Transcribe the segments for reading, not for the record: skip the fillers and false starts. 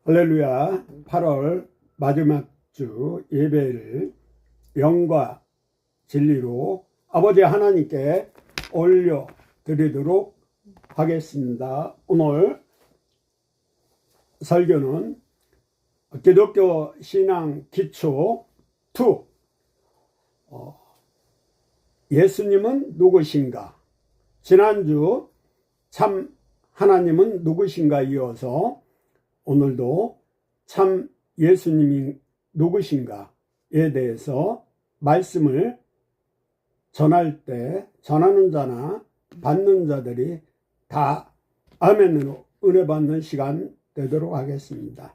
할렐루야. 8월 마지막 주 예배를 영과 진리로 아버지 하나님께 올려드리도록 하겠습니다. 오늘 설교는 기독교 신앙 기초 2 예수님은 누구신가? 지난주 참 하나님은 누구신가 이어서 오늘도 참 예수님이 누구신가에 대해서 말씀을 전할 때 전하는 자나 받는 자들이 다 아멘으로 은혜 받는 시간 되도록 하겠습니다.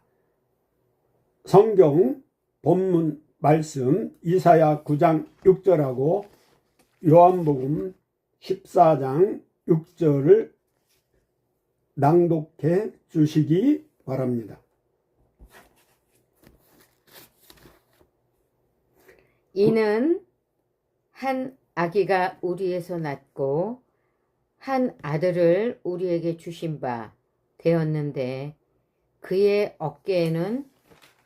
성경 본문 말씀 이사야 9장 6절하고 요한복음 14장 6절을 낭독해 주시기 바랍니다. 이는 한 아기가 우리에서 낳고 한 아들을 우리에게 주신 바 되었는데 그의 어깨에는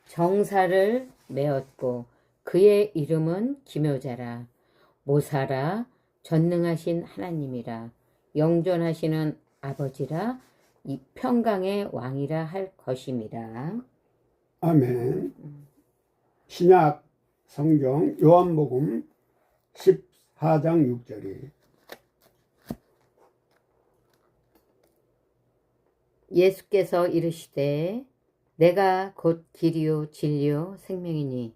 정사를 메었고 그의 이름은 기묘자라 모사라 전능하신 하나님이라 영존하시는 아버지라 이 평강의 왕이라 할 것입니다. 아멘. 신약 성경 요한복음 14장 6절이 예수께서 이르시되 내가 곧 길이요 진리요 생명이니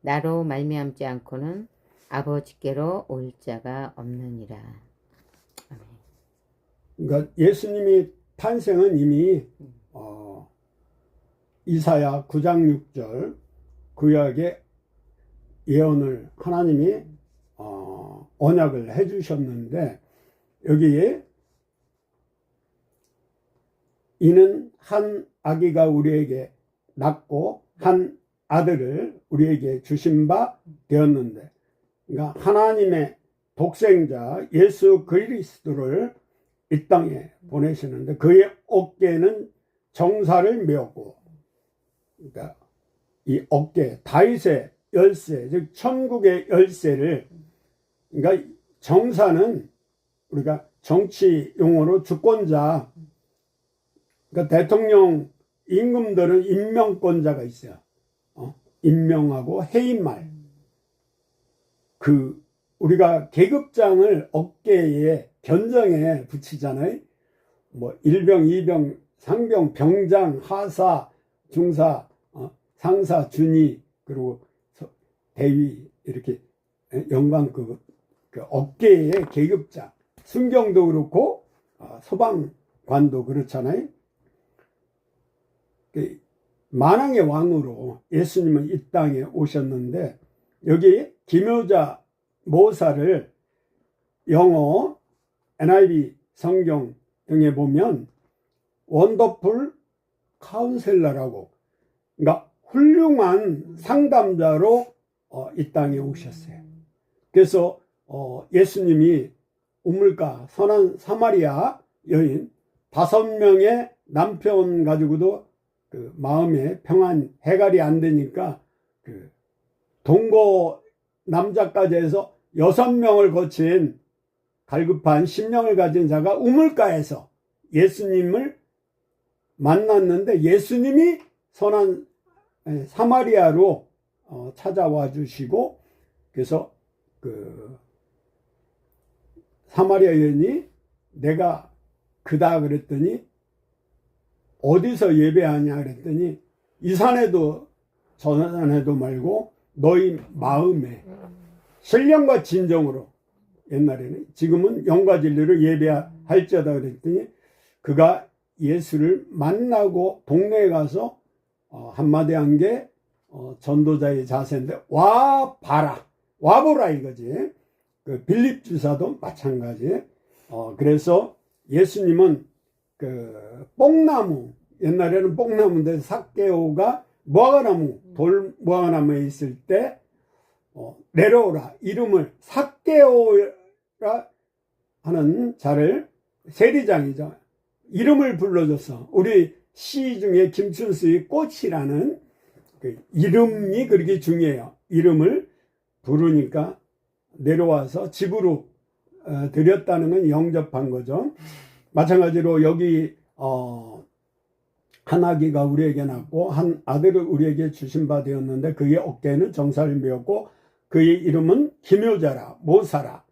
나로 말미암지 않고는 아버지께로 올 자가 없느니라. 아멘. 그러니까 예수님이 탄생은 이미 이사야 9장 6절 구약의 예언을 하나님이 언약을 해주셨는데 여기에 이는 한 아기가 우리에게 낳고 한 아들을 우리에게 주신 바 되었는데 그러니까 하나님의 독생자 예수 그리스도를 이 땅에 보내시는데 그의 어깨에는 정사를 메었고 그러니까 이 어깨 다윗의 열쇠 즉 천국의 열쇠를 그러니까 정사는 우리가 정치 용어로 주권자 그러니까 대통령 임금들은 임명권자가 있어요. 임명하고 해임말 그 우리가 계급장을 어깨에 견정에 붙이잖아요. 뭐 일병, 이병, 상병, 병장, 하사, 중사, 상사, 준위 그리고 대위 이렇게 영광급 그 어깨에 계급장 순경도 그렇고 소방관도 그렇잖아요. 그 만왕의 왕으로 예수님은 이 땅에 오셨는데 여기 기묘자 모사를 영어 NIV 성경 등에 보면 원더풀 카운셀러라고 그러니까 훌륭한 상담자로 이 땅에 오셨어요. 그래서 예수님이 우물가 선한 사마리아 여인 5명의 남편 가지고도 그 마음에 평안 해결이 안 되니까 그 동거 남자까지 해서 6명을 거친 갈급한 심령을 가진 자가 우물가에서 예수님을 만났는데 예수님이 선한 사마리아로 찾아와 주시고 그래서 그 사마리아 여인이 내가 그다 그랬더니 어디서 예배하냐 그랬더니 이 산에도 저 산에도 말고 너희 마음에 신령과 진정으로 옛날에는 지금은 영과 진리로 예배할지어다 그랬더니 그가 예수를 만나고 동네에 가서 한마디 한 게 전도자의 자세인데 와 봐라 와 보라 이거지. 그 빌립 주사도 마찬가지. 그래서 예수님은 그 뽕나무 옛날에는 뽕나무인데 삭개오가 무화과나무 돌 무화과나무에 있을 때 내려오라 이름을 삭개오라 하는 자를 세리장이죠. 이름을 불러줬어. 우리 시 중에 김춘수의 꽃이라는 그 이름이 그렇게 중요해요. 이름을 부르니까 내려와서 집으로 드렸다는 건 영접한 거죠. 마찬가지로 여기 한 아기가 우리에게 낳고 한 아들을 우리에게 주신 바 되었는데 그의 어깨에는 정사를 메었고 그의 이름은 기묘자라 모사라.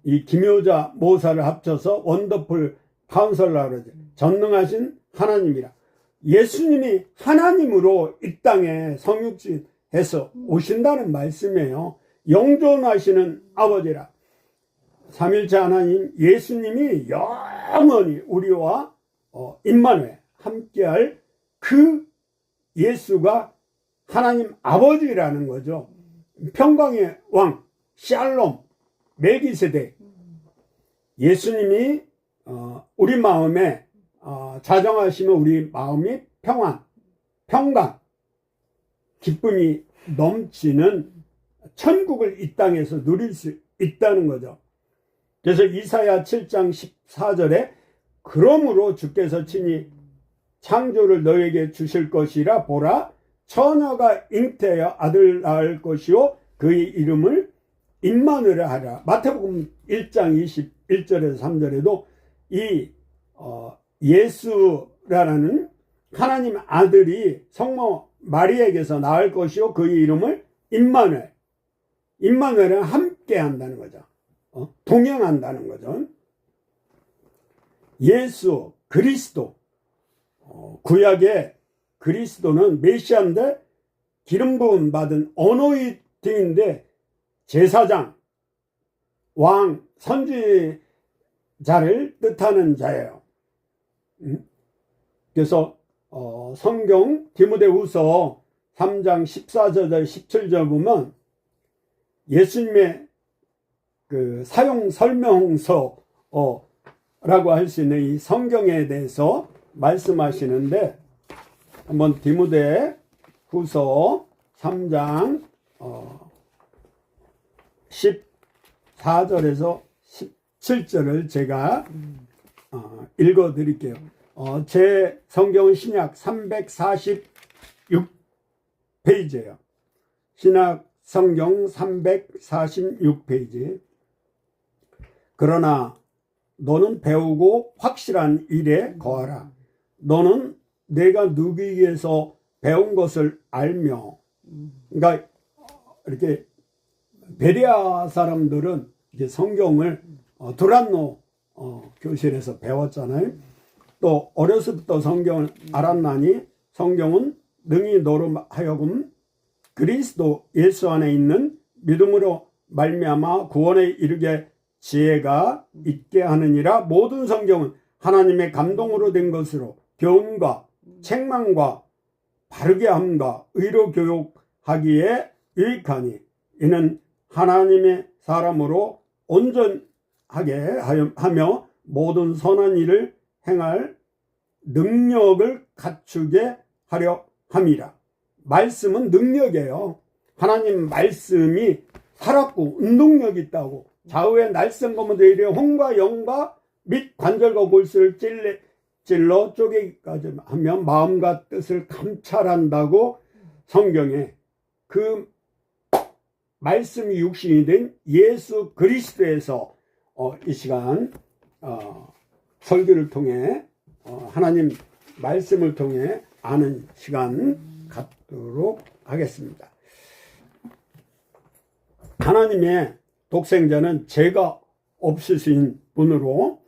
이 기묘자 모사를 합쳐서 원더풀 카운슬러라 그러죠. 전능하신 하나님이라. 예수님이 하나님으로 이 땅에 성육신해서 오신다는 말씀이에요. 영존하시는 아버지라. 삼일째 하나님 예수님이 영원히 우리와 임마누엘 함께할 그 예수가 하나님 아버지라는 거죠. 평강의 왕 샬롬 멜기세덱. 예수님이 우리 마음에 자정하시면 우리 마음이 평안, 평강, 기쁨이 넘치는 천국을 이 땅에서 누릴 수 있다는 거죠. 그래서 이사야 7장 14절에 그러므로 주께서 친히 창조를 너에게 주실 것이라 보라 처녀가 잉태하여 아들 낳을 것이요 그의 이름을 임마누엘 하라. 마태복음 1장 21절에서 3절에도 이 예수라는 하나님 아들이 성모 마리에게서 낳을 것이요 그의 이름을 임마누엘. 임마누엘은 함께 한다는 거죠. 동행한다는 거죠. 예수 그리스도 구약의 그리스도는 메시아인데 기름 부음 받은 어노인팅인데 제사장, 왕, 선지자를 뜻하는 자예요. 그래서 성경 디모데후서 3장 14절 17절 보면 예수님의 그 사용 설명서라고 할 수 있는 이 성경에 대해서 말씀하시는데 한번 디모데후서 3장 14절에서 17절을 제가 읽어 드릴게요. 제 성경은 신약 346페이지예요. 신약 성경 346페이지. 그러나 너는 배우고 확실한 일에 거하라. 너는 내가 누구에게서 배운 것을 알며. 그러니까 이렇게 베레아 사람들은 이제 성경을 두란노 교실에서 배웠잖아요. 또 어려서부터 성경을 알았나니 성경은 능히 너로 하여금 그리스도 예수 안에 있는 믿음으로 말미암아 구원에 이르게 지혜가 있게 하느니라. 모든 성경은 하나님의 감동으로 된 것으로 교훈과 책망과 바르게 함과 의로 교육하기에 유익하니 이는 하나님의 사람으로 온전하게 하며 모든 선한 일을 행할 능력을 갖추게 하려 함이라. 말씀은 능력이에요. 하나님 말씀이 살았고 운동력이 있다고. 좌우에 날쌘 검은 되이려 혼과 영과 및 관절과 골수를 찔러 쪼개기까지 하면 마음과 뜻을 감찰한다고 성경에 그 말씀이 육신이 된 예수 그리스도에서 이 시간 설교를 통해 하나님 말씀을 통해 아는 시간 갖도록 하겠습니다. 하나님의 독생자는 죄가 없으신 분으로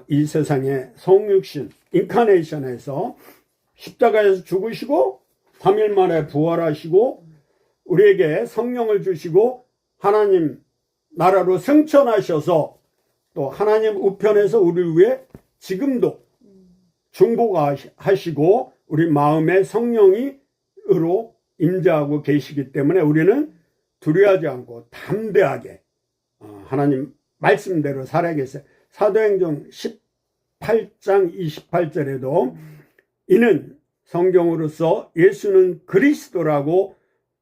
이 세상에 성육신 인카네이션에서 십자가에서 죽으시고 3일 만에 부활하시고 우리에게 성령을 주시고 하나님 나라로 승천하셔서 또 하나님 우편에서 우리를 위해 지금도 중보하시고 우리 마음에 성령이로 임재하고 계시기 때문에 우리는 두려워하지 않고 담대하게 하나님 말씀대로 살아야겠어요. 사도행전 18장 28절에도 이는 성경으로서 예수는 그리스도라고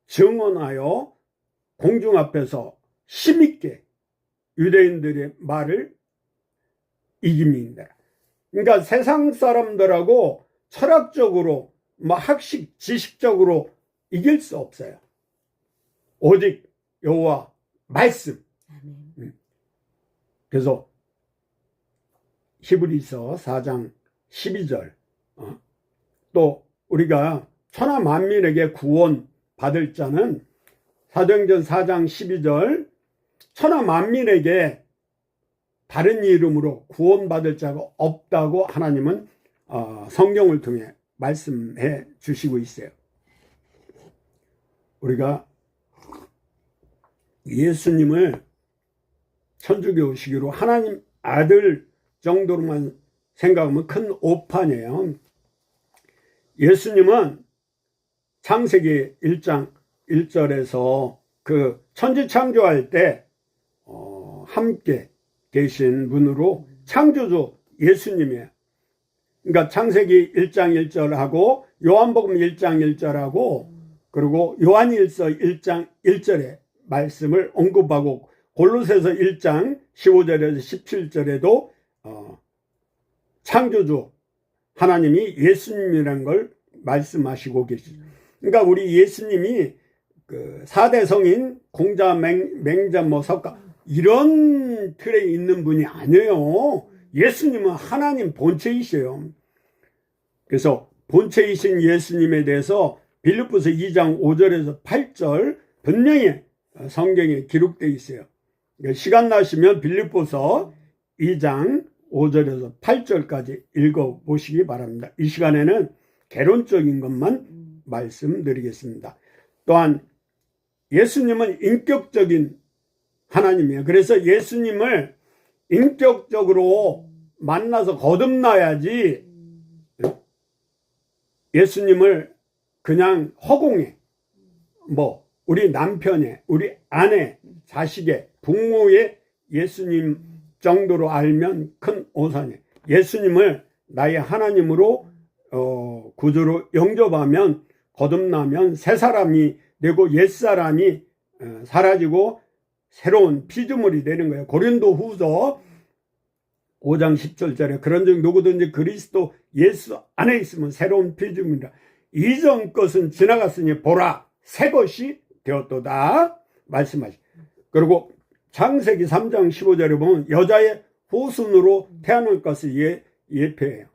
증언하여 공중 앞에서 힘있게 유대인들의 말을 이깁니다. 그러니까 세상 사람들하고 철학적으로 학식 지식적으로 이길 수 없어요. 오직 여호와 말씀. 아멘. 그래서 히브리서 4장 12절 또 우리가 천하 만민에게 구원 받을 자는 사도행전 4장 12절 천하 만민에게 다른 이름으로 구원받을 자가 없다고 하나님은 성경을 통해 말씀해 주시고 있어요. 우리가 예수님을 천주교 오시기로 하나님 아들 정도로만 생각하면 큰 오판이에요. 예수님은 창세기 1장 1절에서 그 천지 창조할 때 함께 계신 분으로 창조주 예수님이에요. 그러니까 창세기 1장 1절하고 요한복음 1장 1절하고 그리고 요한일서 1장 1절에 말씀을 언급하고 골로새서 1장 15절에서 17절에도 창조주 하나님이 예수님이라는 걸 말씀하시고 계시죠. 그러니까 우리 예수님이 그 4대 성인 공자, 맹자, 석가 이런 틀에 있는 분이 아니에요. 예수님은 하나님 본체이셔요. 그래서 본체이신 예수님에 대해서 빌립보서 2장 5절에서 8절 분명히 성경에 기록되어 있어요. 시간 나시면 빌립보서 2장 5절에서 8절까지 읽어보시기 바랍니다. 이 시간에는 개론적인 것만 말씀드리겠습니다. 또한 예수님은 인격적인 하나님이에요. 그래서 예수님을 인격적으로 만나서 거듭나야지 예수님을 그냥 허공에 우리 남편의 우리 아내 자식의 부모의 예수님 정도로 알면 큰 오산이에요. 예수님을 나의 하나님으로 구주로 영접하면 거듭나면 새 사람이 되고 옛사람이 사라지고 새로운 피조물이 되는 거예요. 고린도후서 5장 17절에 그런즉 누구든지 그리스도 예수 안에 있으면 새로운 피조물이라. 이전 것은 지나갔으니 보라 새 것이 되었도다 말씀하시. 그리고 창세기 3장 15절에 보면 여자의 후손으로 태어날 것을 예표해요.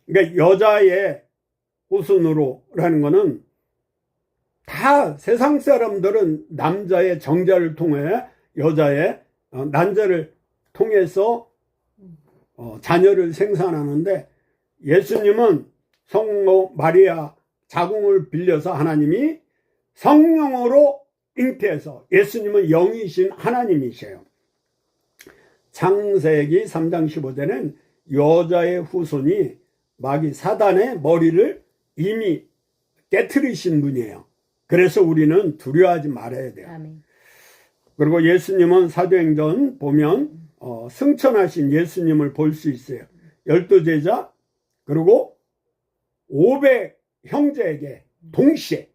그러니까 여자의 후손으로라는 거는 다 세상 사람들은 남자의 정자를 통해 여자의 난자를 통해서 자녀를 생산하는데 예수님은 성모 마리아 자궁을 빌려서 하나님이 성령으로 잉태해서 예수님은 영이신 하나님이세요. 창세기 3장 15절에는 여자의 후손이 마귀 사단의 머리를 이미 깨트리신 분이에요. 그래서 우리는 두려워하지 말아야 돼요. 아멘. 그리고 예수님은 사도행전 보면 승천하신 예수님을 볼 수 있어요. 12제자 그리고 500 형제에게 동시에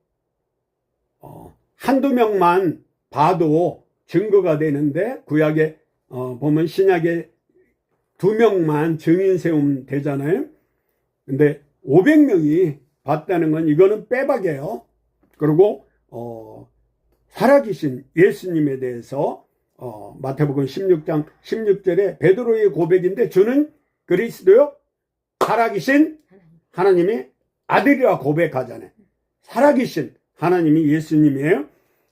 한두 명만 봐도 증거가 되는데 구약에 보면 신약에 2명만 증인 세움 되잖아요. 근데 500명이 봤다는 건 이거는 빼박이에요. 그리고 살아계신 예수님에 대해서 마태복음 16장 16절에 베드로의 고백인데 주는 그리스도요 살아계신 하나님의 아들이라 고백하잖아요. 살아계신 하나님이 예수님이에요.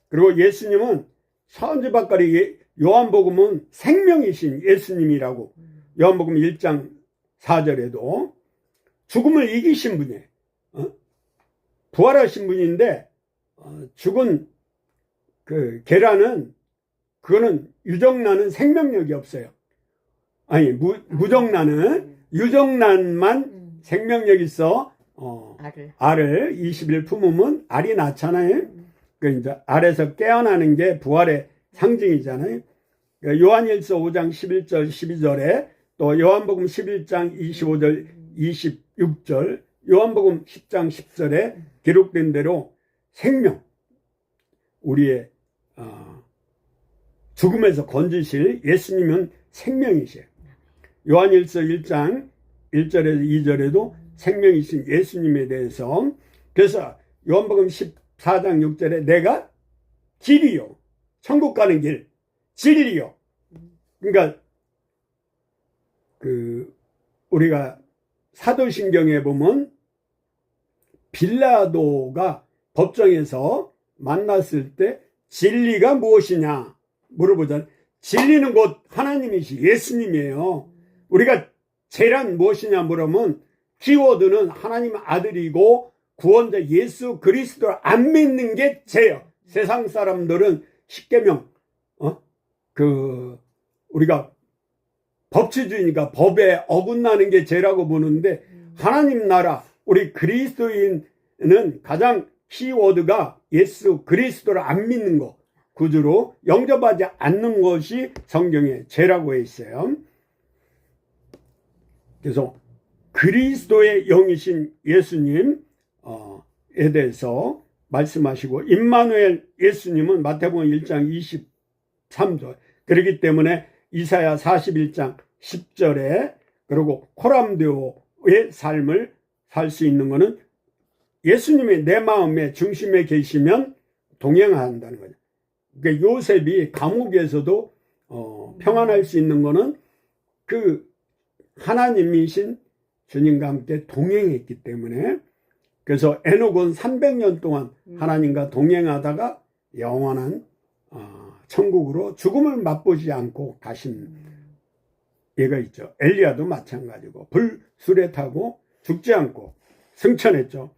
그리고 예수님은 선지박가리 요한복음은 생명이신 예수님이라고 요한복음 1장 4절에도 죽음을 이기신 분이에요. 부활하신 분인데 죽은 그 계란은 그거는 유정란은 없어요. 아니 무정란은 유정란만 생명력 있어. 알을 20일 품으면 알이 낳잖아요. 그 이제 알에서 깨어나는 게 부활의 상징이잖아요. 요한일서 5장 11절 12절에 또 요한복음 11장 25절 26절 요한복음 10장 10절에 기록된 대로 생명 우리의 죽음에서 건지실 예수님은 생명이세요. 요한일서 1장 1절에서 2절에도 생명이신 예수님에 대해서. 그래서 요한복음 14장 6절에 내가 길이요, 천국 가는 길, 진리요. 그러니까 우리가 사도신경에 보면 빌라도가 법정에서 만났을 때 진리가 무엇이냐 물어보잖아요. 진리는 곧 하나님이시 예수님이에요. 우리가 죄란 무엇이냐 물으면 키워드는 하나님 아들이고 구원자 예수 그리스도를 안 믿는 게 죄예요. 세상 사람들은 십계명 우리가 법치주의니까 법에 어긋나는 게 죄라고 보는데, 하나님 나라 우리 그리스도인은 가장 키워드가 예수 그리스도를 안 믿는 것, 구주로 영접하지 않는 것이 성경에 죄라고 했어요. 그래서 그리스도의 영이신 예수님에 대해서 말씀하시고, 임마누엘 예수님은 마태복음 1장 23절, 그렇기 때문에 이사야 41장 10절에 그리고 코람데오의 삶을 살 수 있는 것은 예수님이 내 마음의 중심에 계시면 동행한다는 거죠. 그러니까 요셉이 감옥에서도 평안할 수 있는 것은 그 하나님이신 주님과 함께 동행했기 때문에. 그래서 에녹은 300년 동안 하나님과 동행하다가 영원한 천국으로 죽음을 맛보지 않고 가신 예가 있죠. 엘리야도 마찬가지고 불술에 타고 죽지 않고 승천했죠.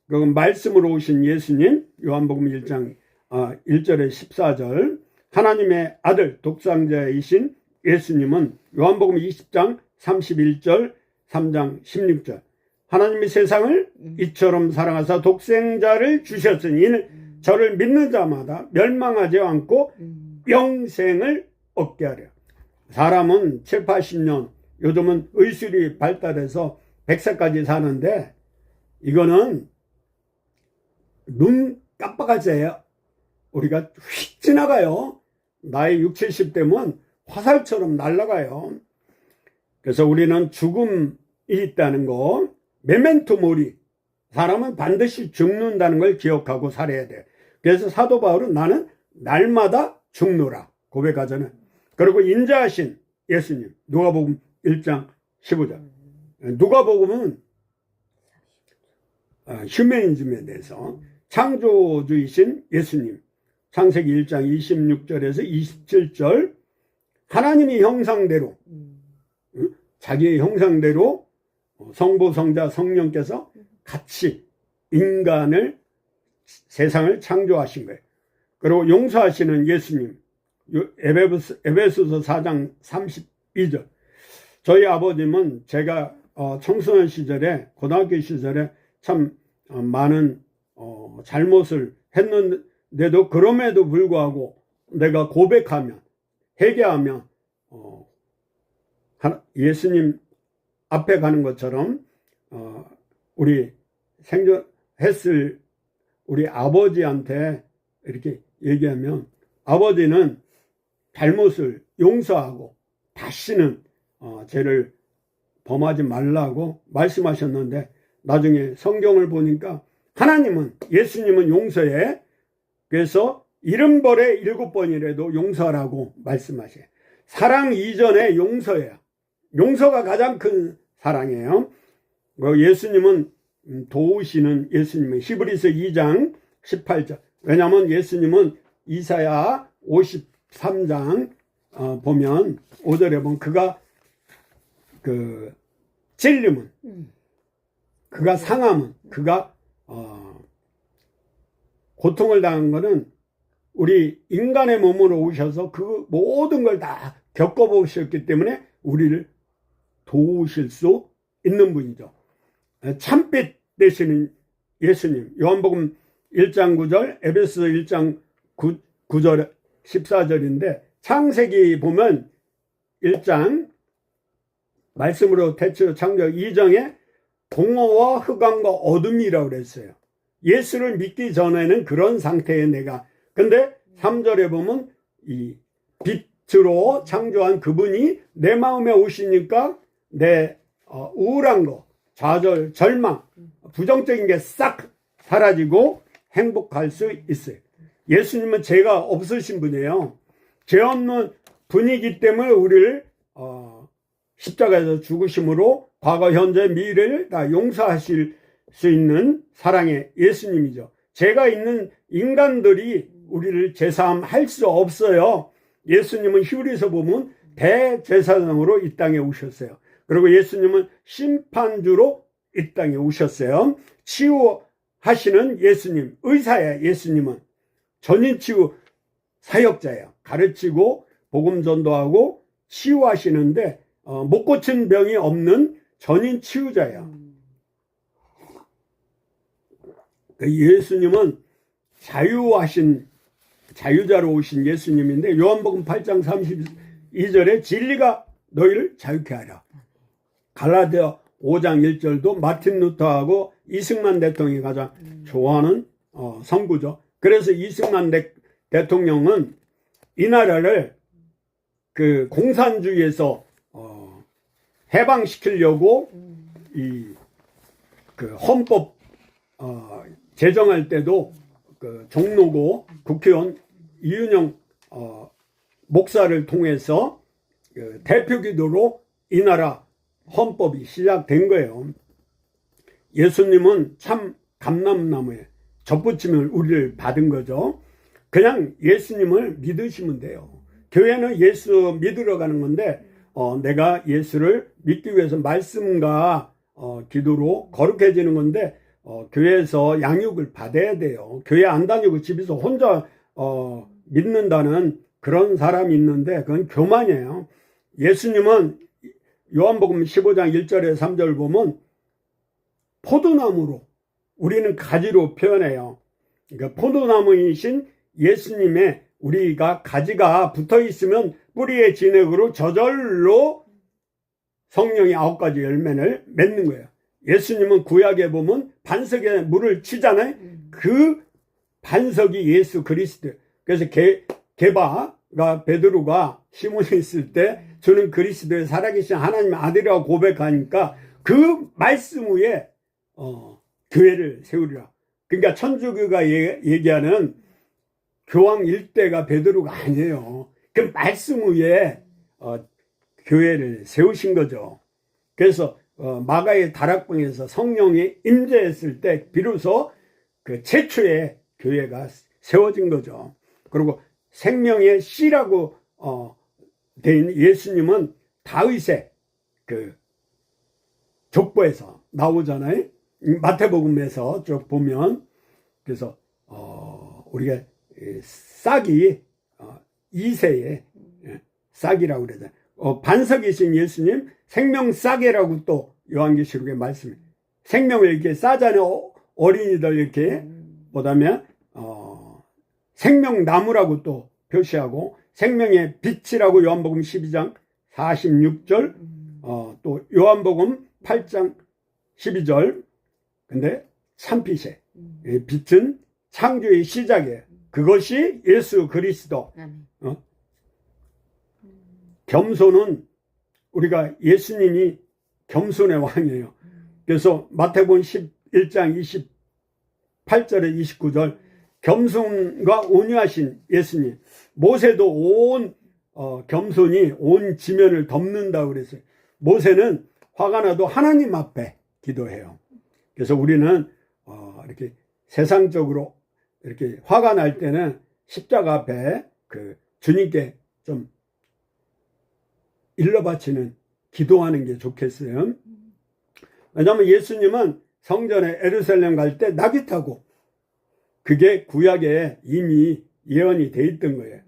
그건 말씀으로 오신 예수님, 요한복음 1장 1절에 14절, 하나님의 아들 독생자이신 예수님은 요한복음 20장 31절, 3장 16절, 하나님이 세상을 이처럼 사랑하사 독생자를 주셨으니 이는 저를 믿는 자마다 멸망하지 않고 영생을 얻게 하려. 사람은 7, 80년, 요즘은 의술이 발달해서 100세까지 사는데, 이거는 눈 깜빡하세요. 우리가 휙 지나가요. 나이 60, 70대면 화살처럼 날아가요. 그래서 우리는 죽음이 있다는 거, 메멘토 모리, 사람은 반드시 죽는다는 걸 기억하고 살아야 돼요. 그래서 사도 바울은 나는 날마다 죽노라 고백하잖아요. 그리고 인자하신 예수님, 누가복음 1장 15절. 누가복음은 휴메니즘에 대해서, 창조주이신 예수님, 창세기 1장 26절에서 27절, 하나님의 형상대로, 자기의 형상대로 성부, 성자, 성령께서 같이 인간을, 세상을 창조하신 거예요. 그리고 용서하시는 예수님, 에베소서 4장 32절. 저희 아버님은 제가 청소년 시절에, 고등학교 시절에 참 많은 잘못을 했는데도, 그럼에도 불구하고 내가 고백하면, 회개하면 예수님 앞에 가는 것처럼 우리 생존했을 우리 아버지한테 이렇게 얘기하면, 아버지는 잘못을 용서하고 다시는 죄를 범하지 말라고 말씀하셨는데, 나중에 성경을 보니까 하나님은, 예수님은 용서해. 그래서 70벌에 7번이라도 용서하라고 말씀하셔요. 사랑 이전에 용서해요. 용서가 가장 큰 사랑이에요. 예수님은 도우시는 예수님은 히브리서 2장 18절. 왜냐하면 예수님은 이사야 53장 보면 5절에 보면 그가 찔림은, 그가 상함은, 그가 고통을 당한 것은 우리 인간의 몸으로 오셔서 그 모든 걸 다 겪어보셨기 때문에 우리를 도우실 수 있는 분이죠. 참빛 되시는 예수님, 요한복음 1장 9절, 에베소 1장 9절 14절인데, 창세기 보면 1장 말씀으로 태초 창조 이정에 공허와 흑암과 어둠이라고 그랬어요. 예수를 믿기 전에는 그런 상태에 내가, 근데 3절에 보면 이 빛으로 창조한 그분이 내 마음에 오시니까 내 우울한 거, 좌절, 절망, 부정적인 게 싹 사라지고 행복할 수 있어요. 예수님은 죄가 없으신 분이에요. 죄 없는 분이기 때문에 우리를 십자가에서 죽으심으로 과거, 현재, 미래를 다 용서하실 수 있는 사랑의 예수님이죠. 죄가 있는 인간들이 우리를 제사함 할 수 없어요. 예수님은 히브리서 보면 대제사장으로 이 땅에 오셨어요. 그리고 예수님은 심판주로 이 땅에 오셨어요. 치유하시는 예수님, 의사예요. 예수님은 전인치유 사역자예요. 가르치고 복음 전도하고 치유하시는데 못 고친 병이 없는 전인치유자예요. 예수님은 자유자로 오신 예수님인데 요한복음 8장 32절에 진리가 너희를 자유케 하라. 갈라디아 5장 1절도 마틴 루터하고 이승만 대통령이 가장 좋아하는 선구죠. 그래서 이승만 대통령은 이 나라를 그 공산주의에서 해방시키려고 그 헌법 제정할 때도 그 종로고 국회의원 이윤영 목사를 통해서 그 대표기도로 이 나라 헌법이 시작된 거예요. 예수님은 참 감람나무에 접붙임을 우리를 받은 거죠. 그냥 예수님을 믿으시면 돼요. 교회는 예수 믿으러 가는 건데 내가 예수를 믿기 위해서 말씀과 기도로 거룩해지는 건데 교회에서 양육을 받아야 돼요. 교회 안 다니고 집에서 혼자 믿는다는 그런 사람이 있는데 그건 교만이에요. 예수님은 요한복음 15장 1절에 3절 보면 포도나무로 우리는 가지로 표현해요. 그러니까 포도나무이신 예수님의 우리가 가지가 붙어 있으면 뿌리의 진액으로 저절로 성령의 9가지 열매를 맺는 거예요. 예수님은 구약에 보면 반석에 물을 치잖아요. 그 반석이 예수 그리스도. 그래서 게바가 베드로가 시몬이 있을 때 저는 그리스도의 살아계신 하나님의 아들이라고 고백하니까 그 말씀 위에 교회를 세우리라. 그러니까 천주교가 얘기하는 교황 일대가 베드로가 아니에요. 그 말씀 위에 교회를 세우신 거죠. 그래서 마가의 다락방에서 성령이 임재했을 때 비로소 그 최초의 교회가 세워진 거죠. 그리고 생명의 씨라고 된 예수님은 다윗의 그 족보에서 나오잖아요. 마태복음에서 쭉 보면 그래서 우리가 싹이 이세의 싹이라고 그러잖아요. 반석이신 예수님 생명 싹이라고 또 요한계시록에 말씀해. 생명을 이렇게 싸잖아요. 어린이들 이렇게 보다면 생명나무라고 또 표시하고 생명의 빛이라고 요한복음 12장 46절 또 요한복음 8장 12절 근데 참빛에 빛은 창조의 시작이에요. 그것이 예수 그리스도. 겸손은 우리가 예수님이 겸손의 왕이에요. 그래서 마태복음 11장 28절에 29절 겸손과 온유하신 예수님. 모세도 온 겸손이 온 지면을 덮는다고 그랬어요. 모세는 화가 나도 하나님 앞에 기도해요. 그래서 우리는 이렇게 세상적으로 이렇게 화가 날 때는 십자가 앞에 그 주님께 좀 일러바치는 기도하는 게 좋겠어요. 왜냐하면 예수님은 성전에 예루살렘 갈 때 나귀 타고 그게 구약에 이미 예언이 돼 있던 거예요.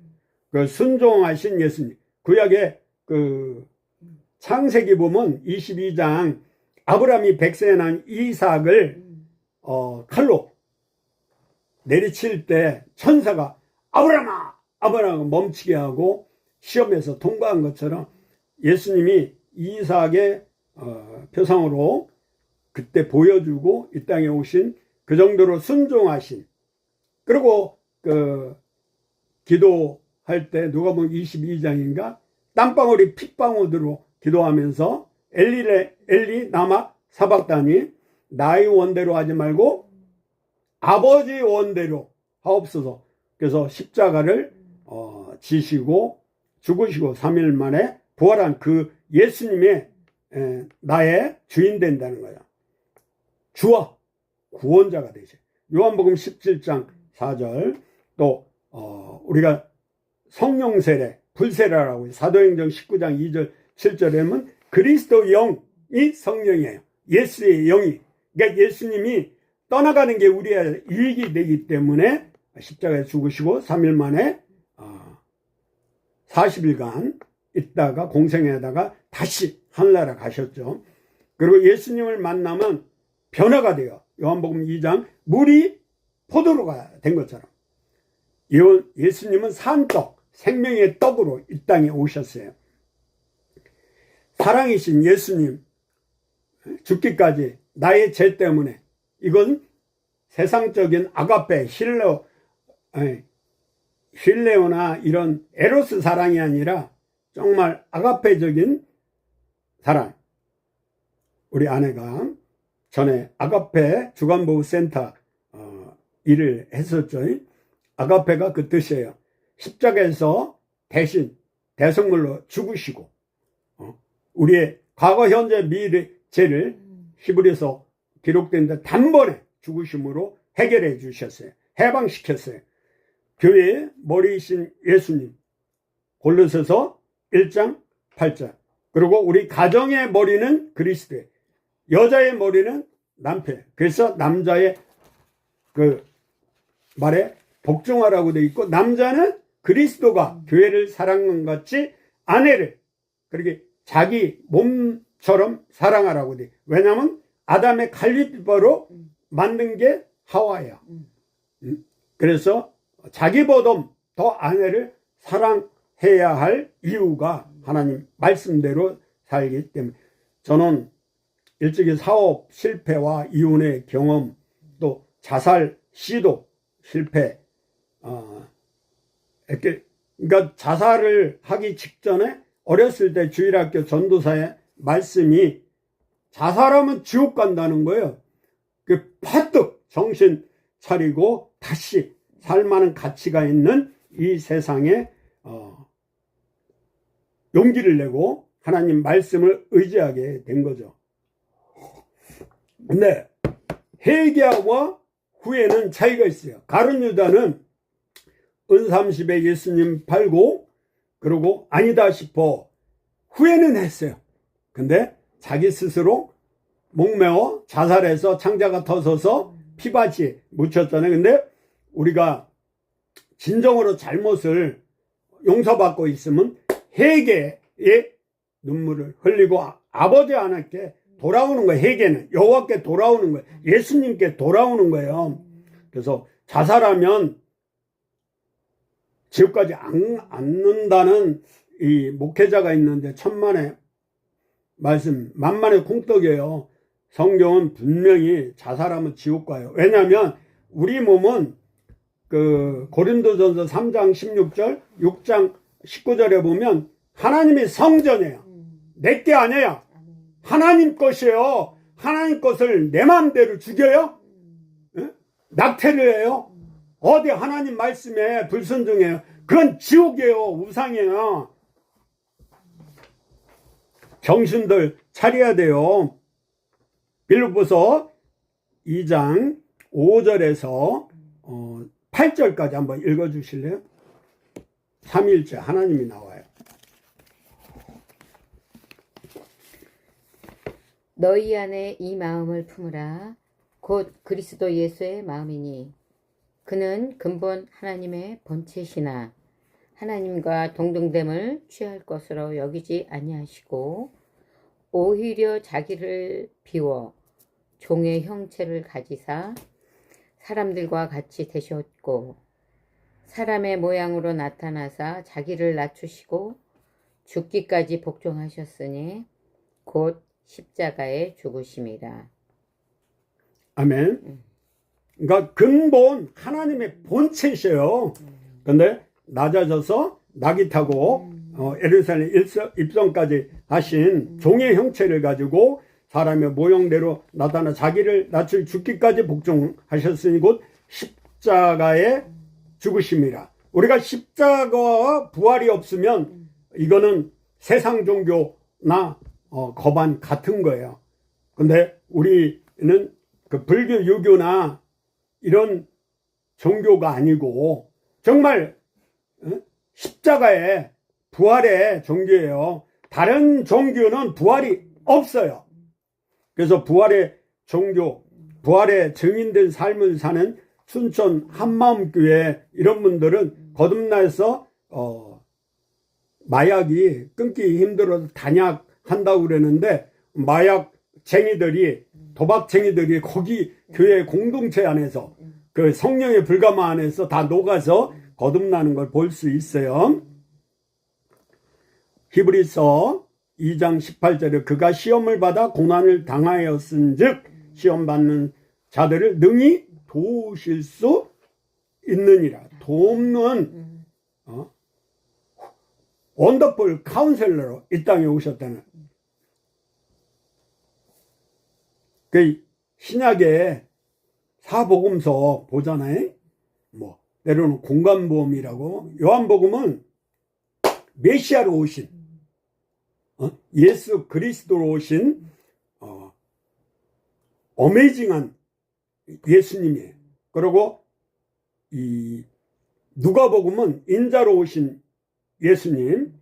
그 순종하신 예수님. 구약에 그 창세기 보면 22장 아브라함이 백세에 난 이삭을 칼로 내리칠 때 천사가 아브라함아! 아브라함을 멈추게 하고 시험에서 통과한 것처럼 예수님이 이삭의 표상으로 그때 보여주고 이 땅에 오신 그 정도로 순종하신 그리고 그 기도할 때 누가 보면 22장인가 땀방울이 핏방울으로 기도하면서 엘리 나마 사박다니 나의 원대로 하지 말고 아버지 원대로 하옵소서. 그래서 십자가를 지시고 죽으시고 3일 만에 부활한 그 예수님의 나의 주인 된다는 거야. 주와 구원자가 되셔. 요한복음 17장 4절 또 우리가 성령 세례, 불세례라고 사도행전 19장 2절 7절에는 그리스도 영이 성령이에요. 예수의 영이. 그러니까 예수님이 떠나가는 게 우리의 유익이 되기 때문에 십자가에 죽으시고 3일 만에 40일간 있다가 공생에다가 다시 하늘나라 가셨죠. 그리고 예수님을 만나면 변화가 돼요. 요한복음 2장 물이 포도로가 된 것처럼. 예수님은 산떡, 생명의 떡으로 이 땅에 오셨어요. 사랑이신 예수님 죽기까지 나의 죄 때문에, 이건 세상적인 아가페, 힐레오나 이런 에로스 사랑이 아니라 정말 아가페적인 사랑. 우리 아내가 전에 아가페 주간보호센터 일을 했었죠. 아가페가 그 뜻이에요. 십자가에서 대신 대성물로 죽으시고 우리의 과거, 현재, 미래 죄를 히브리서 기록된 데 단번에 죽으심으로 해결해 주셨어요. 해방시켰어요. 교회의 머리이신 예수님, 골로새서 1장 8절. 그리고 우리 가정의 머리는 그리스도예요. 여자의 머리는 남편. 그래서 남자의 그 말에 복종하라고 되어 있고, 남자는 그리스도가 교회를 사랑한 것 같이 아내를 그렇게 자기 몸처럼 사랑하라고 돼. 왜냐하면 아담의 갈빗뼈로 만든 게 하와예요. 그래서 자기보다 더 아내를 사랑해야 할 이유가 하나님 말씀대로 살기 때문에. 저는 일찍이 사업 실패와 이혼의 경험, 또 자살 시도 실패, 그러니까 자살을 하기 직전에 어렸을 때 주일학교 전도사의 말씀이 자살하면 지옥 간다는 거예요. 그 퍼뜩 정신 차리고 다시 살만한 가치가 있는 이 세상에 용기를 내고 하나님 말씀을 의지하게 된 거죠. 근데 회개와 후회는 차이가 있어요. 가룟 유다는 은30에 예수님 팔고 그러고 아니다 싶어 후회는 했어요. 근데 자기 스스로 목매어 자살해서 창자가 터져서 피바지에 묻혔잖아요. 근데 우리가 진정으로 잘못을 용서받고 있으면 회개의 눈물을 흘리고 아버지 하나님께 돌아오는 거예요. 회개는 여호와께 돌아오는 거예요. 예수님께 돌아오는 거예요. 그래서 자살하면 지옥 가지 않는다는 이 목회자가 있는데 천만의 말씀, 만만의 콩떡이에요. 성경은 분명히 자살하면 지옥 가요. 왜냐하면 우리 몸은 그 고린도전서 3장 16절, 6장 19절에 보면 하나님의 성전이에요. 내게 아니에요. 하나님 것이에요. 하나님 것을 내 마음대로 죽여요? 낙태를 해요? 어디 하나님 말씀에 불순종해요? 그건 지옥이에요. 우상이에요. 정신들 차려야 돼요. 빌립보서 2장 5절에서 8절까지 한번 읽어주실래요? 삼위일체 하나님이 나와요. 너희 안에 이 마음을 품으라. 곧 그리스도 예수의 마음이니 그는 근본 하나님의 본체시나 하나님과 동등됨을 취할 것으로 여기지 아니하시고 오히려 자기를 비워 종의 형체를 가지사 사람들과 같이 되셨고 사람의 모양으로 나타나사 자기를 낮추시고 죽기까지 복종하셨으니 곧 십자가에 죽으심이라. 아멘. 그러니까 근본 하나님의 본체시에요. 근데 낮아져서 낙이 타고 예루살렘 입성까지 하신 종의 형체를 가지고 사람의 모형대로 나타나 자기를 낮출 죽기까지 복종하셨으니 곧 십자가의 죽으심이라. 우리가 십자가와 부활이 없으면 이거는 세상 종교나 거반 같은 거예요. 근데 우리는 그 불교, 유교나 이런 종교가 아니고 정말 십자가의 부활의 종교예요. 다른 종교는 부활이 없어요. 그래서 부활의 종교, 부활의 증인된 삶을 사는 순천 한마음교회 이런 분들은 거듭나서 마약이 끊기 힘들어서 단약한다고 그러는데, 마약쟁이들이, 도박쟁이들이 거기 교회 공동체 안에서 그 성령의 불가마 안에서 다 녹아서 거듭나는 걸 볼 수 있어요. 히브리서 2장 18절에 그가 시험을 받아 고난을 당하였은즉 시험 받는 자들을 능히 도우실 수 있느니라. 돕는 원더풀 카운셀러로 이 땅에 오셨다는. 그 신약의 사복음서 보잖아요. 뭐 때로는 공간보험이라고. 요한복음은 메시아로 오신 예수 그리스도로 오신 어메이징한 예수님이에요. 그리고 이 누가복음은 인자로 오신 예수님.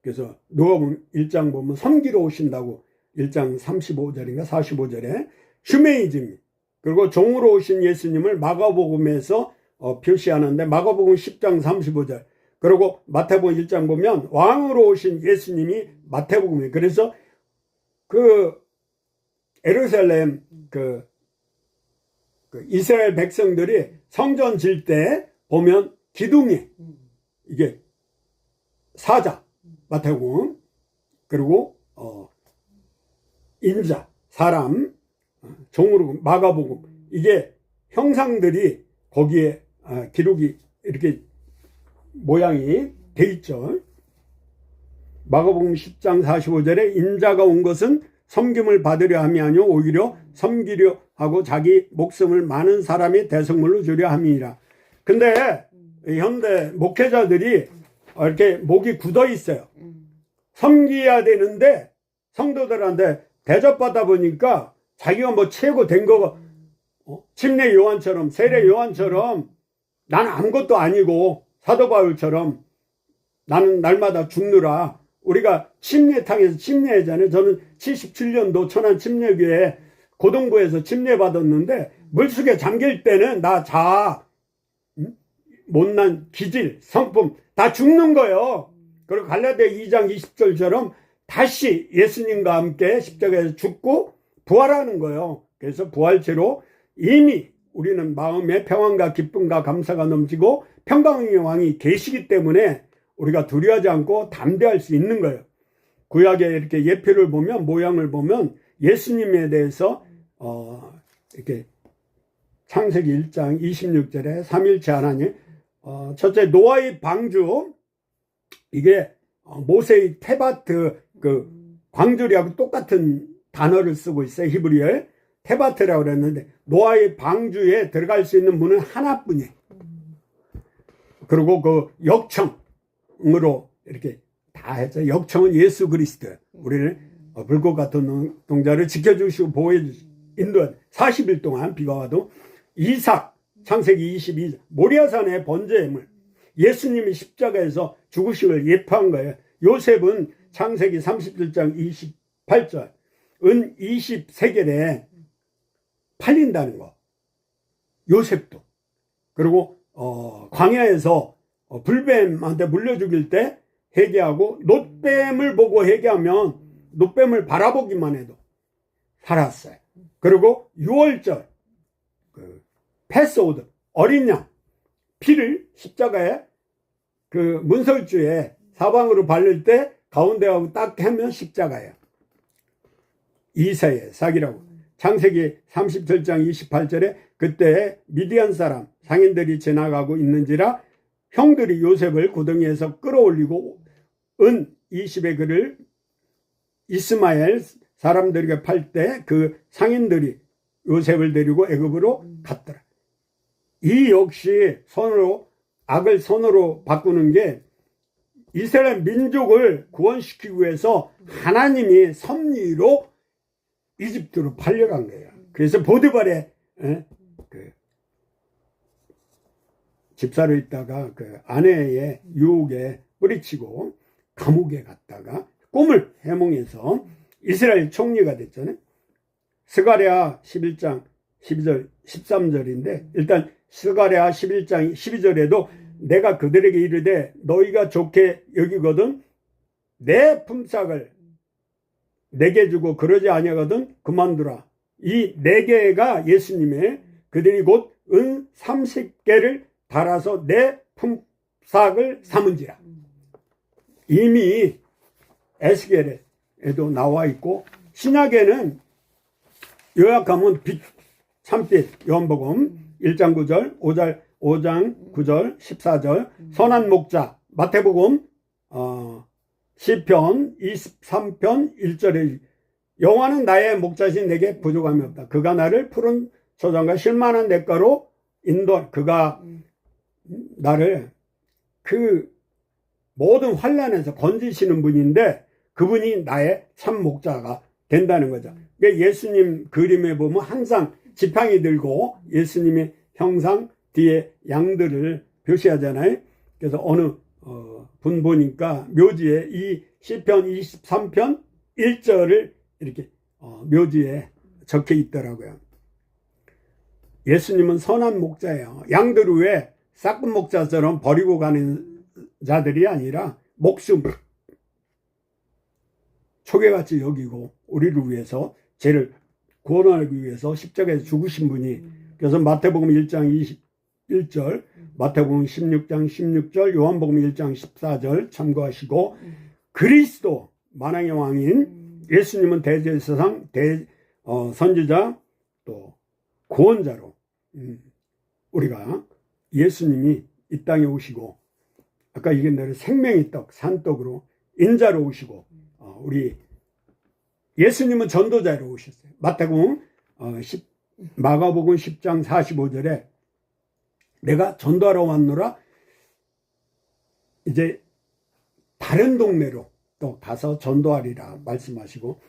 그래서 누가복음 1장 보면 섬기러 오신다고 1장 35절인가 45절에 휴메이즘, 그리고 종으로 오신 예수님을 마가복음에서 표시하는데 마가복음 10장 35절, 그리고 마태복음 1장 보면 왕으로 오신 예수님이 마태복음이에요. 그래서 그 예루살렘 그 이스라엘 백성들이 성전 질 때 보면 기둥이 이게 사자 마태복음, 그리고 인자 사람 종으로 마가복음, 이게 형상들이 거기에 기록이 이렇게 모양이 돼 있죠. 마가복음 10장 45절에 인자가 온 것은 섬김을 받으려 함이 아니요 오히려 섬기려 하고 자기 목숨을 많은 사람의 대성물로 주려 함이니라. 근데 현대 목회자들이 이렇게 목이 굳어 있어요. 섬기야 되는데 성도들한테 대접받아 보니까 자기가 뭐 최고 된 거, 침례 요한처럼, 세례 요한처럼 나는 아무것도 아니고 사도 바울처럼 나는 날마다 죽느라. 우리가 침례탕에서 침례하잖아요. 저는 77년도 천안 침례교회 고등부에서 침례받았는데 물속에 잠길 때는 나 자아, 못난 기질, 성품 다 죽는 거예요. 그리고 갈라디아 2장 20절처럼 다시 예수님과 함께 십자가에서 죽고 부활하는 거예요. 그래서 부활체로 이미 우리는 마음에 평안과 기쁨과 감사가 넘치고 평강의 왕이 계시기 때문에 우리가 두려워하지 않고 담대할 수 있는 거예요. 구약에 이렇게 예표를 보면, 모양을 보면 예수님에 대해서 이렇게 창세기 1장 26절에 삼일체 하나님, 첫째 노아의 방주, 이게 모세의 테바트 그 광주리하고 똑같은 단어를 쓰고 있어요. 히브리어에 테바트라고 그랬는데 노아의 방주에 들어갈 수 있는 문은 하나뿐이에요. 그리고 그 역청으로 이렇게 다 했죠. 역청은 예수 그리스도. 우리를 불꽃 같은 눈동자를 지켜주시고 보호해주시고 인도한 40일 동안 비가 와도. 이삭 창세기 22절 모리아산의 번제물, 예수님이 십자가에서 죽으심을 예표한 거예요. 요셉은 창세기 37장 28절 은 20세겔에 팔린다는 거. 요셉도. 그리고 광야에서 불뱀한테 물려 죽일 때 회개하고 놋뱀을 보고 회개하면 놋뱀을 바라보기만 해도 살았어요. 그리고 6월절 그 패스오드 어린 양 피를 십자가에 그 문설주에 사방으로 바를 때 가운데 하고 딱 하면 십자가예요. 이사의 사기라고. 창세기 37장 28절에 그때 미디안 사람 상인들이 지나가고 있는지라 형들이 요셉을 구덩이에서 끌어올리고 은 20의 그를 이스마엘 사람들에게 팔 때 그 상인들이 요셉을 데리고 애굽으로 갔더라. 이 역시 선으로, 악을 선으로 바꾸는 게 이스라엘 민족을 구원시키기 위해서 하나님이 섭리로 이집트로 팔려간 거예요. 그래서 보드발의 그 집사로 있다가 그 아내의 유혹에 뿌리치고 감옥에 갔다가 꿈을 해몽해서 이스라엘 총리가 됐잖아요. 스가랴 11장 12절 13절인데 일단 스가랴 11장 12절에도 내가 그들에게 이르되 너희가 좋게 여기거든 내 품삯을 내게 주고 그러지 아니하거든 그만두라. 이 네 개가 예수님의 그들이 곧 은 30개를 달아서 내 품삯을 삼은지라. 이미 에스겔에도 나와 있고 신약에는 요약하면 빛, 참빛, 요한복음 1장 9절, 5장 9절, 14절, 선한 목자, 마태복음 시편 23편 1절에 여호와는 나의 목자신 내게 부족함이 없다. 그가 나를 푸른 초장과 쉴만한 냇가로 그가 나를 그 모든 환난에서 건지시는 분인데 그분이 나의 참 목자가 된다는 거죠. 그러니까 예수님 그림에 보면 항상 지팡이 들고 예수님의 형상 뒤에 양들을 표시하잖아요. 그래서 어느 분 보니까 묘지에 이 시편 23편 1절을 이렇게 묘지에 적혀 있더라고요. 예수님은 선한 목자예요. 양들을 왜 싹금 목자처럼 버리고 가는 자들이 아니라 목숨 초계같이 여기고 우리를 위해서 죄를 구원하기 위해서 십자가에서 죽으신 분이 그래서 마태복음 1장 21절 마태복음 16장 16절 요한복음 1장 14절 참고하시고 그리스도 만왕의 왕인 예수님은 대제사장 선지자 또 구원자로 우리가 예수님이 이 땅에 오시고 아까 얘기한 생명의 떡 산떡으로 인자로 오시고 우리 예수님은 전도자로 오셨어요. 마태복음 마가복음 10장 45절에 내가 전도하러 왔노라 이제 다른 동네로 또 가서 전도하리라 말씀하시고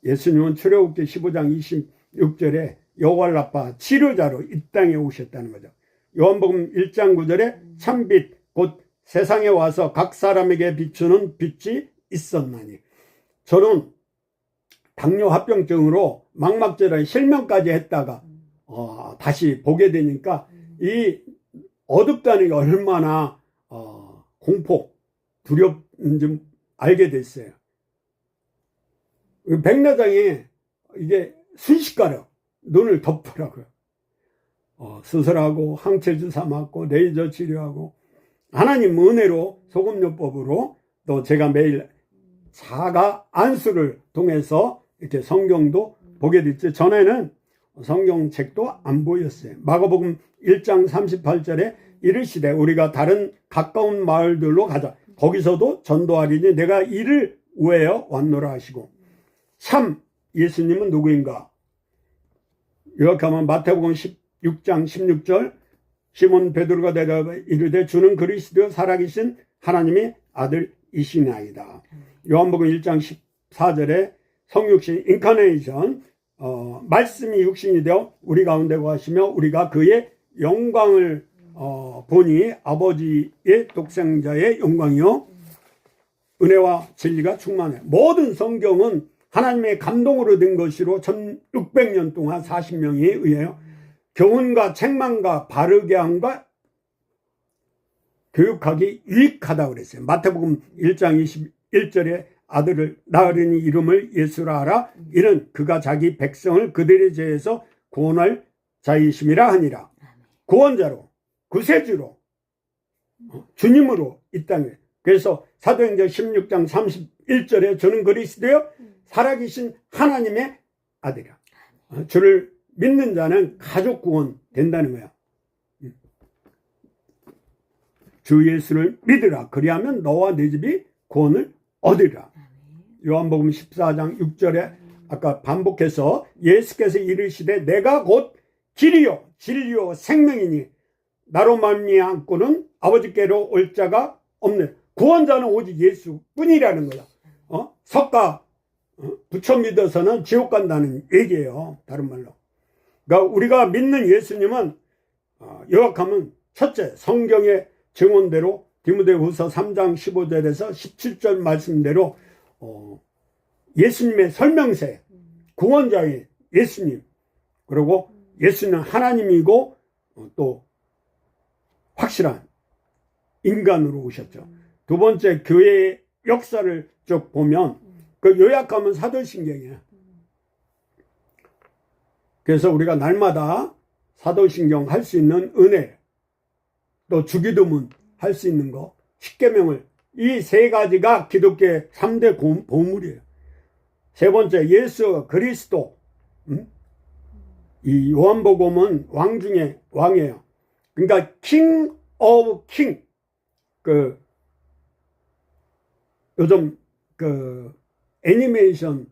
예수님은 출애굽기 15장 26절에 여호와를 아빠 치료자로 이 땅에 오셨다는 거죠. 요한복음 1장 9절에 참빛 곧 세상에 와서 각 사람에게 비추는 빛이 있었나니 저는 당뇨 합병증으로 망막절환 실명까지 했다가 다시 보게 되니까 이 어둡다는 게 얼마나 공포 두렵는지 알게 됐어요. 백내장이 이게 순식간에 눈을 덮으라고요. 수술하고 항체주사 맞고 레이저 치료하고 하나님 은혜로 소금요법으로 또 제가 매일 자가 안수를 통해서 이렇게 성경도 보게 됐죠. 전에는 성경책도 안 보였어요. 마가복음 1장 38절에 이르시되 우리가 다른 가까운 마을들로 가자. 거기서도 전도하리니 내가 이를 위하여 왔노라 하시고 참 예수님은 누구인가? 요약하면 마태복음 16장 16절 시몬 베드로가 대답하여 이르되 주는 그리스도 살아계신 하나님의 아들이시나이다. 요한복음 1장 14절에 성육신 인카네이션 말씀이 육신이 되어 우리 가운데 거하시며 우리가 그의 영광을 보니 아버지의 독생자의 영광이요 은혜와 진리가 충만해. 모든 성경은 하나님의 감동으로 된 것이로 1600년 동안 40명에 의하여 교훈과 책망과 바르게 함과 교육하기 유익하다고 그랬어요. 마태복음 1장 21절에 아들을 낳으리니 이름을 예수라 하라. 이는 그가 자기 백성을 그들의 죄에서 구원할 자이심이라 하니라. 구원자로 구세주로 주님으로 이 땅에. 그래서 사도행전 16장 31절에 저는 그리스도여 살아계신 하나님의 아들이라. 주를 믿는 자는 가족 구원 된다는 거야. 주 예수를 믿으라. 그리하면 너와 네 집이 구원을 얻으리라. 요한복음 14장 6절에 아까 반복해서 예수께서 이르시되 내가 곧 길이요 진리요 생명이니 나로 말미암고는 아버지께로 올 자가 없네. 구원자는 오직 예수뿐이라는 거야. 석가 부처 믿어서는 지옥 간다는 얘기예요. 다른 말로. 그러니까 우리가 믿는 예수님은 요약하면 첫째, 성경의 증언대로 디모데후서 3장 15절에서 17절 말씀대로 예수님의 설명세, 구원자의 예수님, 그리고 예수는 하나님이고 또 확실한 인간으로 오셨죠. 두 번째, 교회의 역사를 쭉 보면 그 요약하면 사도신경이에요. 그래서 우리가 날마다 사도신경 할 수 있는 은혜, 또 주기도문 할 수 있는 거, 십계명을, 이 세 가지가 기독교의 3대 보물이에요. 세 번째, 예수 그리스도. 이 요한복음은 왕 중에 왕이에요. 그러니까 king of king. 요즘 애니메이션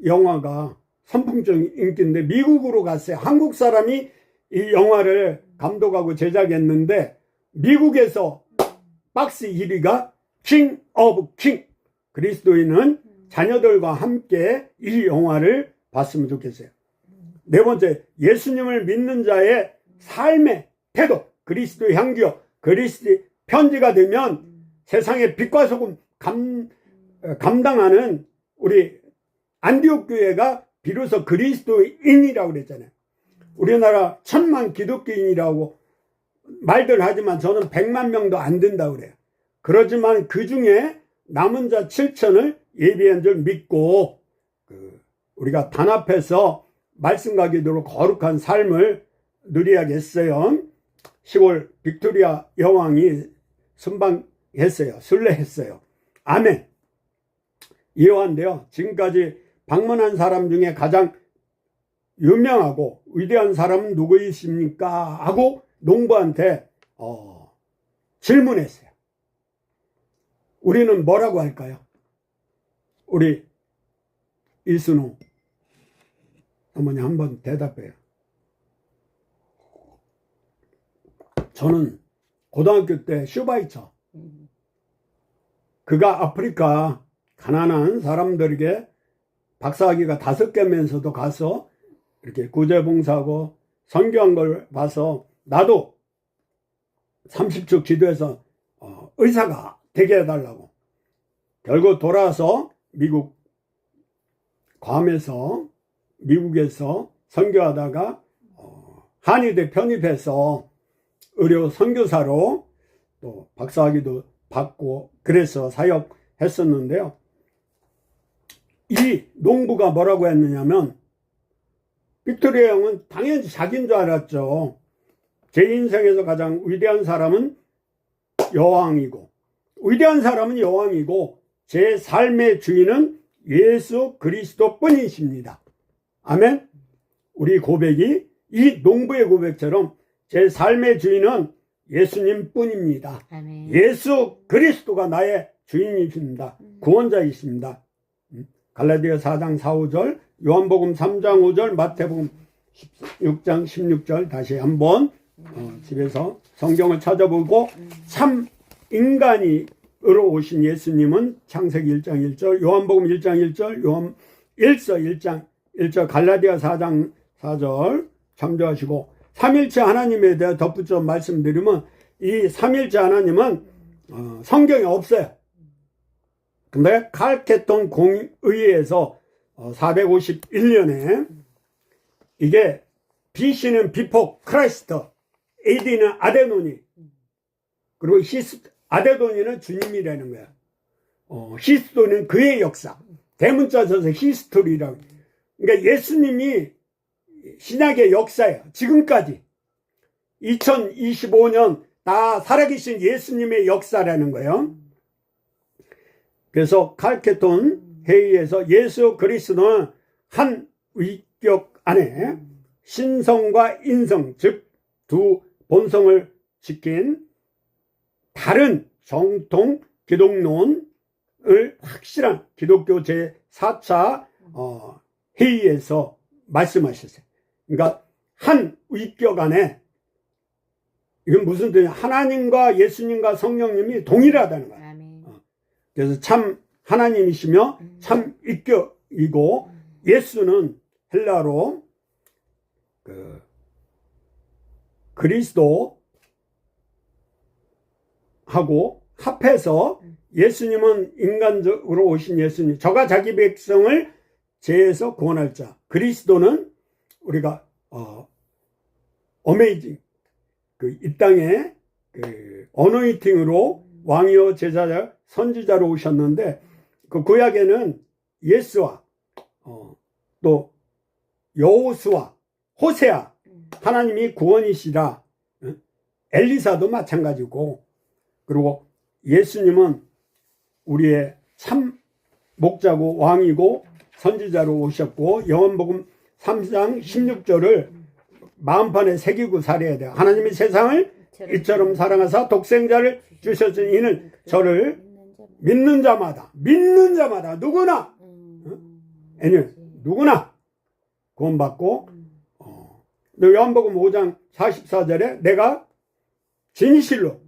영화가 선풍적인 인기인데 미국으로 갔어요. 한국 사람이 이 영화를 감독하고 제작했는데 미국에서 박스 1위가 king of king. 그리스도인은 자녀들과 함께 이 영화를 봤으면 좋겠어요. 네 번째, 예수님을 믿는 자의 삶의 태도, 그리스도의 향기요, 그리스도의 편지가 되면 세상의 빛과 소금 감당하는 우리 안디옥 교회가 비로소 그리스도인이라고 그랬잖아요. 우리나라 1000만 기독교인이라고 말들 하지만 저는 100만 명도 안 된다고 그래요. 그렇지만 그 중에 남은 자 7천을 예비한 줄 믿고 우리가 단합해서 말씀과 기도로 거룩한 삶을 누려야겠어요. 시골 빅토리아 여왕이 순방했어요. 순례했어요. 아멘. 이해한데요. 지금까지 방문한 사람 중에 가장 유명하고 위대한 사람은 누구이십니까? 하고 농부한테 질문했어요. 우리는 뭐라고 할까요? 우리 이순호 어머니 한번 대답해요. 저는 고등학교 때 슈바이처, 그가 아프리카 가난한 사람들에게 박사학위가 5개면서도 가서 이렇게 구제봉사하고 선교한 걸 봐서 나도 30초 기도해서 의사가 되게 해달라고. 결국 돌아와서 미국 괌에서 미국에서 선교하다가 한의대 편입해서 의료 선교사로 또 박사학위도 받고 그래서 사역했었는데요. 이 농부가 뭐라고 했느냐면 빅토리아 형은 당연히 자기인 줄 알았죠. 제 인생에서 가장 위대한 사람은 여왕이고 위대한 사람은 여왕이고 제 삶의 주인은 예수 그리스도 뿐이십니다. 아멘. 우리 고백이 이 농부의 고백처럼 제 삶의 주인은 예수님 뿐입니다. 아멘. 예수 그리스도가 나의 주인이십니다. 구원자이십니다. 갈라디아 4장 4, 5절, 요한복음 3장 5절, 마태복음 16장 16절 다시 한번 집에서 성경을 찾아보고 참 인간으로 오신 예수님은 창세기 1장 1절, 요한복음 1장 1절, 요한 1서 1장 1절, 갈라디아 4장 4절 참조하시고 삼일체 하나님에 대해 덧붙여 말씀드리면 이 삼일체 하나님은 성경에 없어요. 근데 칼케톤 공의회에서 451년에 이게 BC는 비포 크라이스트, AD는 아데노니, 그리고 아데노니는 주님이라는 거야. 히스토는 그의 역사. 대문자 써서 히스토리라고. 그러니까 예수님이 신약의 역사예요. 지금까지 2025년 다 살아계신 예수님의 역사라는 거예요. 그래서 칼케톤 회의에서 예수 그리스도는 한 위격 안에 신성과 인성, 즉 두 본성을 지킨 다른 정통 기독론을 확실한 기독교 제4차 회의에서 말씀하셨어요. 그러니까 한 위격 안에 이건 무슨 뜻이냐? 하나님과 예수님과 성령님이 동일하다는 거예요. 아멘. 그래서 참 하나님이시며 참 위격이고 예수는 헬라로 그리스도하고 합해서 예수님은 인간적으로 오신 예수님, 저가 자기 백성을 죄에서 구원할 자. 그리스도는 우리가 어메이징 이 땅에 어노인팅으로 왕이요 제자자 선지자로 오셨는데 그 구약에는 예수와 또 여호수아, 호세아 하나님이 구원이시라. 엘리사도 마찬가지고 그리고 예수님은 우리의 참 목자고 왕이고 선지자로 오셨고 요한복음 3장 16절을 마음판에 새기고 살아야 돼요. 하나님이 세상을 이처럼 사랑하사 독생자를 주셨으니 이는 저를 믿는 자마다 누구나 누구나 구원받고 요한복음 5장 44절에 내가 진실로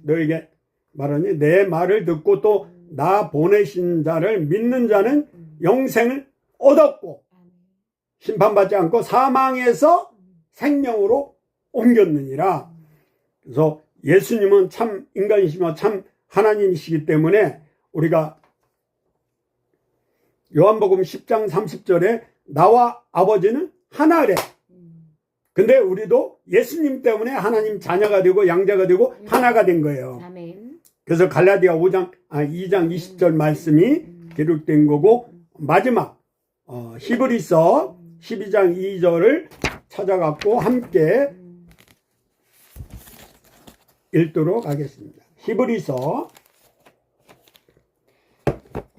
너에게 말하니 내 말을 듣고 또 나 보내신 자를 믿는 자는 영생을 얻었고 심판받지 않고 사망에서 생명으로 옮겼느니라. 그래서 예수님은 참 인간이시며 참 하나님이시기 때문에 우리가 요한복음 10장 30절에 나와 아버지는 하나래. 근데 우리도 예수님 때문에 하나님 자녀가 되고 양자가 되고 하나가 된 거예요. 아멘. 그래서 갈라디아 2장 20절 말씀이 기록된 거고 마지막 히브리서 12장 2절을 찾아갖고 함께 읽도록 하겠습니다. 히브리서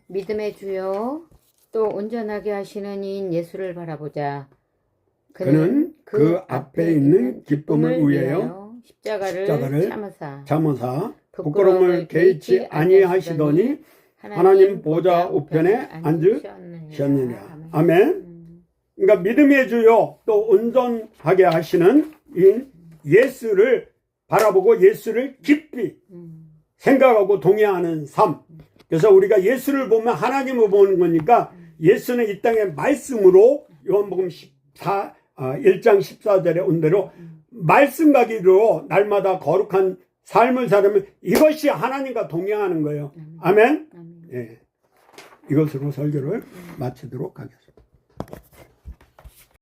믿음의 주여 또 온전하게 하시는 이인 예수를 바라보자. 그는 그 앞에 있는 기쁨을 위하여 십자가를 참으사 부끄러움을 개의치 아니하시더니 하나님 보좌 우편에 앉으셨느니라. 아멘. 그러니까 믿음의 주요 또 온전하게 하시는 이 예수를 바라보고 예수를 깊이 생각하고 동의하는 삶. 그래서 우리가 예수를 보면 하나님을 보는 거니까 예수는 이 땅의 말씀으로 요한복음 1장 14절에 온 대로 말씀 가기로 날마다 거룩한 삶을 살면 이것이 하나님과 동행하는 거예요. 아멘. 예. 이것으로 설교를 마치도록 하겠습니다.